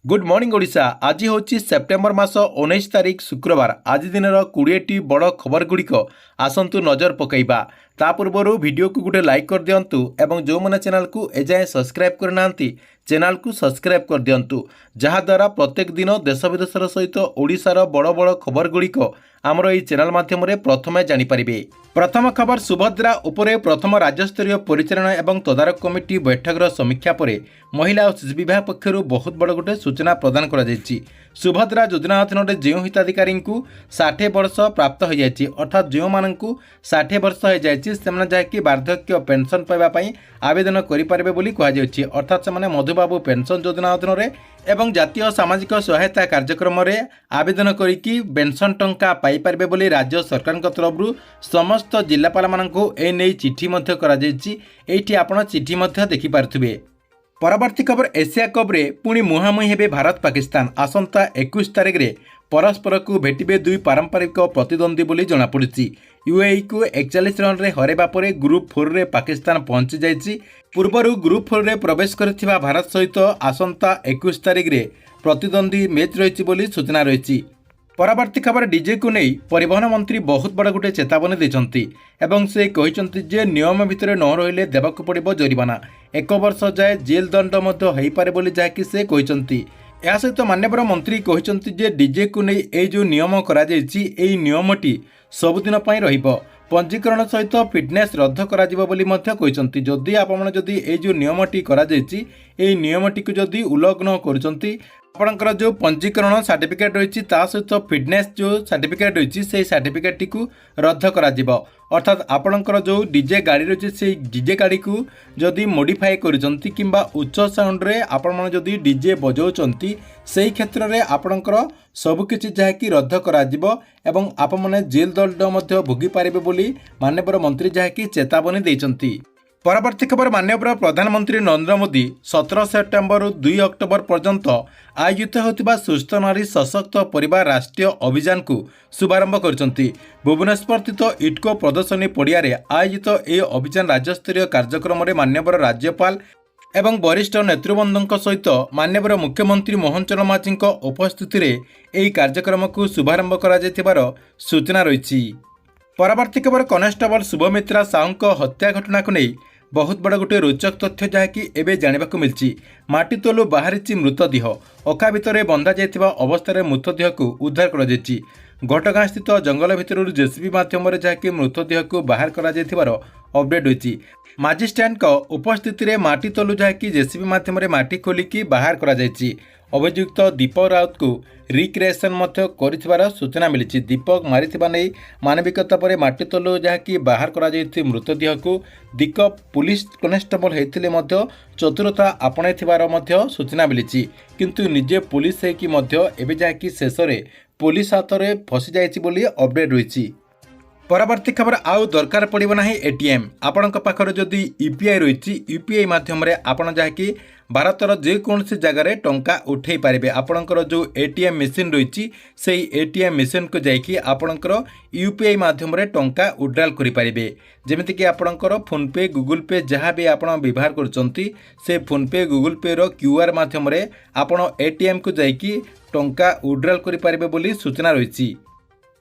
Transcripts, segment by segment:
Good morning Odisha. आज हूँ September मास 19 तारिख शुक्रवार। आज दिन 20टी बड़ खबर गुड़िक आसतु नजर पकईबा। ता पूर्व वीडियो को गोटे लाइक कर दिंतु एवं जो मैंने चैनल को एजाए सब्सक्राइब करना चैनल को सब्सक्राइब कर दिंतु, जहाद्वारा प्रत्येक दिन देश विदेशर सहित ओडिशार बड़ बड़ खबर गुड़िक आमर यह चैनल माध्यम प्रथमे जानीपारे। प्रथम खबर, सुभद्रा उपरे प्रथम राज्यस्तरीय परिचालन एवं तदारक कमिटी बैठकर समीक्षा पर महिला और शिशु विभाग पक्षर बहुत बड़ गोटे सूचना प्रदान कर सुभद्रा योजना अधीन जो हिताधिकारी को 60 वर्ष प्राप्त हो जाए, अर्थात जो मानक 60 वर्ष हो जाए जहाँकि वार्धक्य पेंशन पाइबापी आवेदन करेंगे बोली कहुच्छी। अर्थात से मधुबाबू पेंशन योजना अधीन एवं जातीय सामाजिक सहायता कार्यक्रम आवेदन करिकी पेंशन टंका पाइपारे बोली राज्य सरकार तरफ समस्त जिलापाल मानक एने चिठी ये आपण चिठी देखिपे। परवर्ती खबर, एशिया कप रे पुणी मुहांमुही हेबे भारत पाकिस्तान। आसंता 21 तारिख रे परस्पर को भेटिबे दुई पारंपरिक प्रतिद्वंदी बोली जनापड़ी। यूएई को 41 रन रे हरेबा परे ग्रुप 4 रे पाकिस्तान पहुंची जाइछि। पूर्वरु ग्रुप 4 रे प्रवेश करथिबा भारत सहित आसंता 21 तारिख रे प्रतिद्वंदी मैच रहिछि बोली सूचना रहिछि। परवर्ती खबर, डीजे को नहीं परिवहन मंत्री बहुत बड़ गोटे चेतावनी देछंती एवं से कहिसंती जे नियम भितर न रहिले देबाक पड़िबो जरिमाना, 1 वर्ष जाए जेल दंड मध्य होई पारे बोली जाकि से कहिसंती। या सहित माननीय मंत्री कहिसंती जे डीजे को नहीं ए जो नियम करा जायछि एई नियमटी सबुदिन पई रहिबो, पंजीकरण सहित फिटनेस रद्द करा जिवो बोली मध्य कहिसंती। जदि आपण जदि ए जो नियमटी करा जायछि एई नियमटी को जदि उल्लंघन करूछंती आपणकर जो पंजीकरण सर्टिफिकेट रही सहित फिटनेस जो सर्टिफिकेट रही से सर्टिफिकेट टी रद्द करा जिवो। अर्थात आपणकर जो डीजे गाड़ी रही से डीजे गाड़ी को जदि मॉडिफाई करिसंती किंबा उच्च साउंड रे आपण मन जदि डीजे बजाउचंती सेही क्षेत्र रे आपणकर सबकिछि जहाँकि रद्द करा जिवो एवं आपण माने जेल दंड मध्य भोगी पारिबे बोली माननीय मंत्री जहाँकि चेतावनी देइचंती। परवर्ती खबर, माननीय प्रधानमंत्री नरेंद्र मोदी 17 सेप्टेम्बर 2 अक्टोबर पर्यंत आयोजित होता सुस्थ नारी सशक्त परिवार राष्ट्रीय अभियान को शुभारंभ करछंती। भुवनेश्वर स्थित इटको प्रदर्शनी पड़िया आयोजित ए अभियान राज्यस्तरीय कार्यक्रम में माननीय राज्यपाल एवं वरिष्ठ नेतृवृंद सहित माननीय मुख्यमंत्री मोहन चरण माझी उपस्थिति में यह कार्यक्रम को शुभारंभ कर सूचना रही। परवर्ती खबर, कनेस्टेबल शुभमित्रा साहू हत्या घटना को नहीं बहुत बड़ गोटे रोचक तथ्य जहाँकि एवं जानवा मिली। माटी तलु बाहरी मृतदेह, अखा भितर बंधा जाइथिबा अवस्था मृतदेह को उद्धार कर घटगाँ स्थित जंगल भितर जेसीबी माध्यम जहाँकि मृतदेह को बाहर कर अपडेट होती। मजिस्ट्रेट उपस्थिति में माटी तलु जहाँकि जेसीबी माध्यम माटी खोलिकी बाहर कर अभियुक्त दीपक राउत को रिक्रिएसन कर सूचना मिली। दीपक मारिथिबा नहीं मानविकता पर माटी तलु जहाँकि बाहर कर मृतदेह को दीपक पुलिस कनेस्टेबल होते चतुरता आपणाई सूचना मिली, किंतु निजे पुलिस होगी जहाँकि शेष में पुलिस हाथ में फसी जाइए अपडेट रही। परवर्ती खबर, आउ दरकार पड़ो ना एटीएम। आपण पाखर जदि यूपीआई रही यूपीआई माध्यम आपण जहाँकि भारतर जेकोसी जगार टंका उठे पारे। आपणकर जो एटीएम मेसीन रही से एटीएम मेसीन को जाकि आपणकर यूपीआई माध्यम टंका विड्रॉल करेंगे। जमीक आपणकर फोनपे गूगल पे जहाँ भी आप व्यवहार करछंती से फोनपे गूगल पे रो क्यूआर माध्यम आपण एटीएम को जाकि टंका विड्रॉल करेंगे बोली सूचना रही।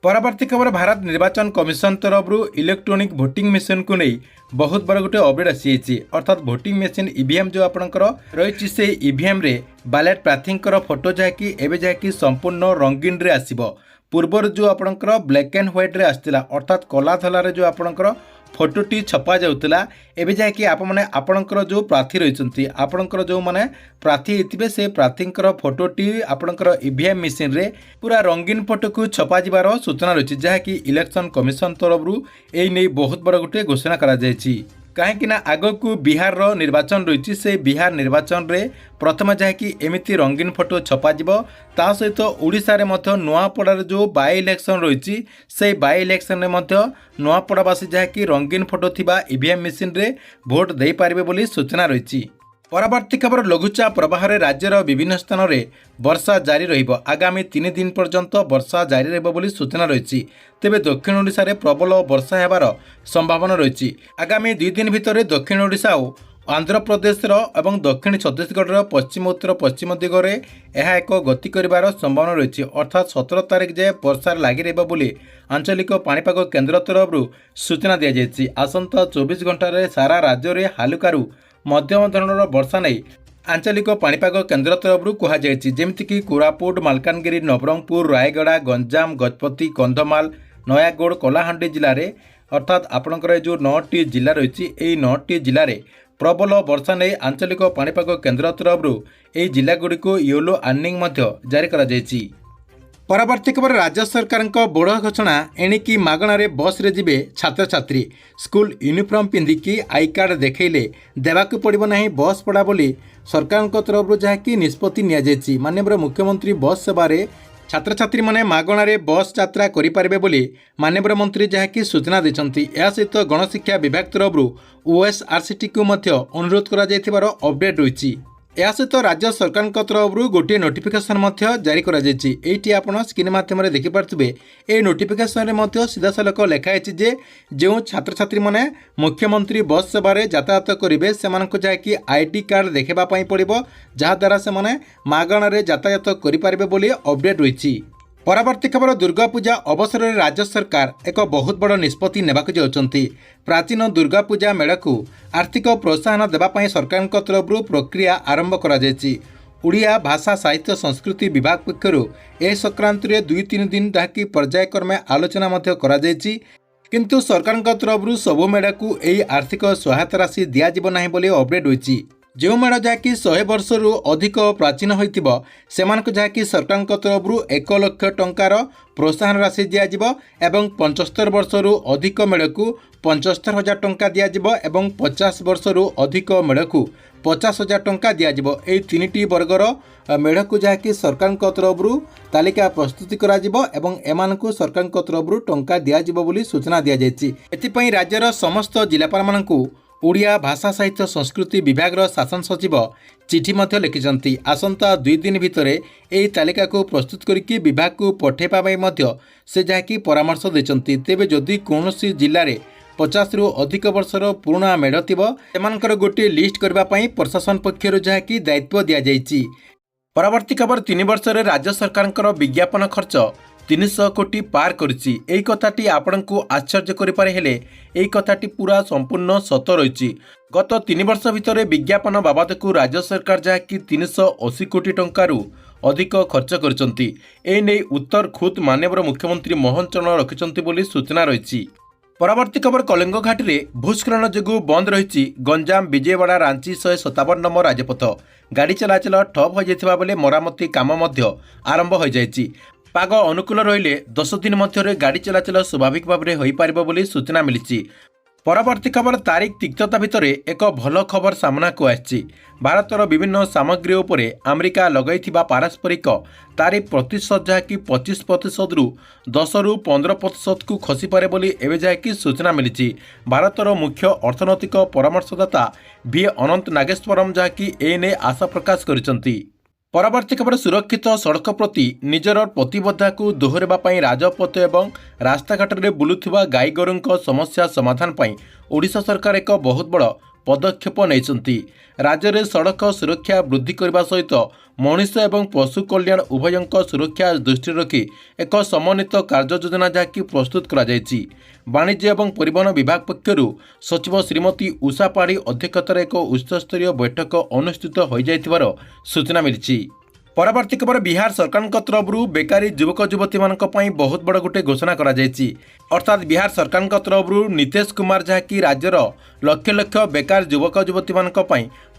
परवर्ती खबर, भारत निर्वाचन कमिशन तरफ इलेक्ट्रोनिक भोटिंग मेसीन को नहीं बहुत बड़ गोटे अपडेट आसी। अर्थात भोटिंग मेसीन ईवीएम जो आपणकर रही से ईवीएम रे बैलेट प्रार्थींकर फोटो जहाँकि एवं जहाँकि संपूर्ण रंगीन रे आसिबो। पूर्वर जो आपणकर ब्लैक एंड व्हाइट रे आसला, अर्थात कला धलारे जो आपणकर फोटोटी छपा जाउतला एबे जाकि आपणकर जो प्रार्थी रही आपणकर जो माने प्रार्थी होते से प्रार्थींकर फोटोटी आपणकर ईवीएम मेसीन रे पूरा रंगीन फोटो को छपा जिबार सूचना रही, जहाँकि इलेक्शन कमिशन तरफ यही नहीं बहुत बड़ गोटे घोषणा करा जायछि। कहीं आग को बिहार रो निर्वाचन रही से बिहार निर्वाचन रे प्रथम जहाँकि एमती रंगीन फोटो छपाଯିब, ता सहित ओडिशा रे मध्य नुआपड़ार जो बाय इलेक्शन रही से बाय इलेक्शन रे मध्य नुआपड़ावासी जहाँकि रंगीन फोटो थिबा ईवीएम मेसीन रे भोट दे पारिबे बोली सूचना रही। परवर्ती खबर, लघुचाप प्रभाव में राज्यर विभिन्न स्थान में वर्षा जारी रहिबो। आगामी 3 दिन पर्यंत वर्षा जारी रहिबो बोली सूचना रही। तेबे दक्षिण ओडिशा रे प्रबल वर्षा हेबार संभावना रही। आगामी 2 दिन भितर दक्षिण ओडिशा और आंध्रप्रदेशर और दक्षिण छत्तीसगढ़ पश्चिम उत्तर पश्चिम दिगरे यह एक गति कर संभावना रही अर्थात 17 तारिख जाए वर्षार लगी रही आंचलिक पाणीपाग केन्द्र तरफ सूचना दी जाएगी। आसंता 24 घंटे सारा राज्य में हालुकारु मध्यम धरणर वर्षा नहीं आंचलिक पाणीपाग केन्द्र तरफ कहुई जमीक कोरापुट मालकानगिरी नवरंगपुर रायगड़ा गंजाम गजपति कंधमाल नयागढ़ कलाहांडी जिले में अर्थात आपणकर जो 9टी जिला रही 9टी जिले में प्रबल वर्षा नहीं आंचलिक पाणीपाग केन्द्र तरफ यह जिलागुड़ी को येलो वार्निंग जारी करा जायछि। परवर्ती खबर राज्य सरकार बड़ घोषणा एणिकी मागणारे बस रे जिबे छात्र छात्री स्कूल यूनिफॉर्म पिंधिकी आई कार्ड देखैले देवाकू पड़िबो नाही बस पड़ा बोली सरकार तरफ जहाँकि निष्पत्ति निया जायछि। माननीय मुख्यमंत्री बस सेवारे छात्र छात्री माने मागणारे बस यात्रा करिपारिबे बोली माननीय मंत्री जहाँकि सूचना दैछन्ति। या सहित गणशिक्षा विभाग तरफ ओएसआरसीटी को मध्य अनुरोध करा जायथिबार अपडेट रही। या सहित राज्य सरकार तरफ गोटे नोटिफिकेशन जारी करा जायछि। एठी आपण स्क्रीन माध्यम देखिपारे ए नोटिफिकेशन में सीधा सलख लिखाई जे जो छात्र छात्री माने मुख्यमंत्री बस सेवार यातायात करेंगे से जहाँकि आईडी कार्ड देखापी पड़ो जहाद्वारा से मागणारे यातायात करेंगे बोली अपडेट रही। परवर्ती खबर दुर्गा पूजा अवसर में राज्य सरकार एक बहुत बड़ निष्पत्ति नेबाक जाउछन्ति। प्राचीन दुर्गा पूजा मेला को आर्थिक प्रोत्साहन देवाई सरकार तरफ प्रक्रिया आरंभ करा जायछि। ओडिया भाषा साहित्य संस्कृति विभाग पक्षर ए संक्रांत में 2-3 दिन जहाँकि पर्यायक्रमे आलोचना करा जायछि। किंतु सरकार तरफ सबु मेला को यही आर्थिक सहायता राशि दिज्व ना बोली अपडेट होइछि। जो मेला जहाँकि 100 वर्ष रु अधिक प्राचीन होइतिबो सेमानक जहाँकि सरकार तरफ 1 लाख टंकार प्रोत्साहन राशि दिज्व एवं 75 वर्ष रु अधिक मेला को 75,000 टंका दिज्व एवं 50 वर्ष रु अधिक मेला को 50,000 टंका दिज्व। यही 3टी वर्गर मेढ़ को जहाँकि सरकार तरफ तालिका प्रस्तुति एवं एमानकु सरकार तरफ टंका दिज्व बोली सूचना दी जायछि। एथिपई राज्यर समस्त जिलापाल मानकु ओडिया भाषा साहित्य संस्कृति विभाग शासन सचिव चिठी लिखिं। आसंता 2 दिन भितर यही तालिका को प्रस्तुत करके विभाग को पठेवा से जहाँकि परामर्श देते। तेबे जदि कौन जिले में 50 रु अधिक वर्षर पुराणा मेढ़ थिबो सेमानकर गोटे लिस्ट करने प्रशासन पक्षर जहाँकि दायित्व दि जायछि। परवर्ती खबर 3 वर्ष में राज्य सरकार विज्ञापन खर्च 300 कोटी पार करिछि। एही कथाटी आपनकु आश्चर्य करिपारे हेले एही कथाटी पूरा संपूर्ण सत रहिछि। गत 3 वर्ष भितर विज्ञापन बाबदकु राज्य सरकार जहाँकि 380 कोटी टंकारु अधिक खर्च करिसंती। ए नै उत्तर खुद माननीय मुख्यमंत्री मोहन चरण रखिसंती बोली सूचना रहिछि। परवर्ती खबर कलिंग घाटी में भूस्खलन जो बंद रही गंजाम विजयवाड़ा रांची 157 नंबर राजपथ गाड़ी चलाचल ठप हो जाता बेले मरामती काम आरंभ हो जाएगी। पाग अनुकूल रहिले 10 दिन मध्य गाड़ी चलाचल स्वाभाविक भाव में हो पारिबो बोली सूचना मिली। परवर्ती खबर तारीख तिक्तता भितर एक भल खबर सामना को आछि। भारतर विभिन्न सामग्री उपरे अमेरिका लगाइथिबा पारस्परिक तारीफ प्रतिशत जहाँकि 25% रु 10 रु 15% को खसी पारे बोली एवं जहाँकि सूचना मिली। भारतर मुख्य अर्थनैतिक परामर्शदाता भी अनंत नागेश्वरम जहाँकि एने आशा प्रकाश करिसंती। परवर्ती खबर सुरक्षित सड़क प्रति निजर प्रतिबद्धता को दोहरावा राजपथ एवं रास्ताघाट में बुलुथिबा गाई गोरुंक समस्या समाधान पाई ओडिशा सरकार एक बहुत बड़ पदक्षेप नहीं। राज्य में सड़क सुरक्षा वृद्धि करने सहित मनुष्य एवं पशु कल्याण उभयंक सुरक्षा दृष्टि रखी एक समन्वित कार्य योजना जहाँकि प्रस्तुत करा जायछि। वाणिज्य एवं परिवहन विभाग पक्षर सचिव श्रीमती उषा पाढ़ी अध्यक्षतार एक उच्चस्तरीय बैठक अनुष्ठित हो जाइथिबार सूचना मिली। परवर्ती खबर बिहार सरकार तरफ बेकारी युवक युवती मानी बहुत बड़ गोटे घोषणा करा जायछि। अर्थात बिहार सरकार तरफ नीतीश कुमार जहाँकि राज्यर लक्ष लक्ष बेकार युवक युवती मानी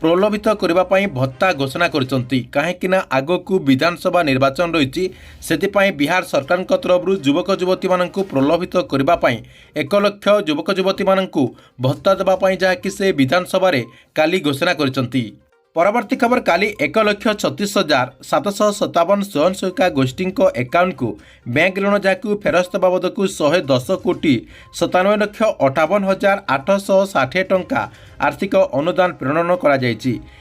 प्रलोभित करने भत्ता घोषणा करछन्ति। काहेकि ना आगो को विधानसभा निर्वाचन रही से बिहार सरकार तरफ युवक युवती मानकु प्रलोभित करने 1 लाख युवक युवती मानकु भत्ता देवाई जहाँकि से विधानसभा काली घोषणा करछन्ति। परवर्ती खबर काली 1,36,757 स्वयं सहायिका गोष्ठी एकाउंट को बैंक ऋण जहाँकि फेरस्त बाबद को 110 कोटी 97,58,860 टंका आर्थिक अनुदान प्रेरण करा जायछि।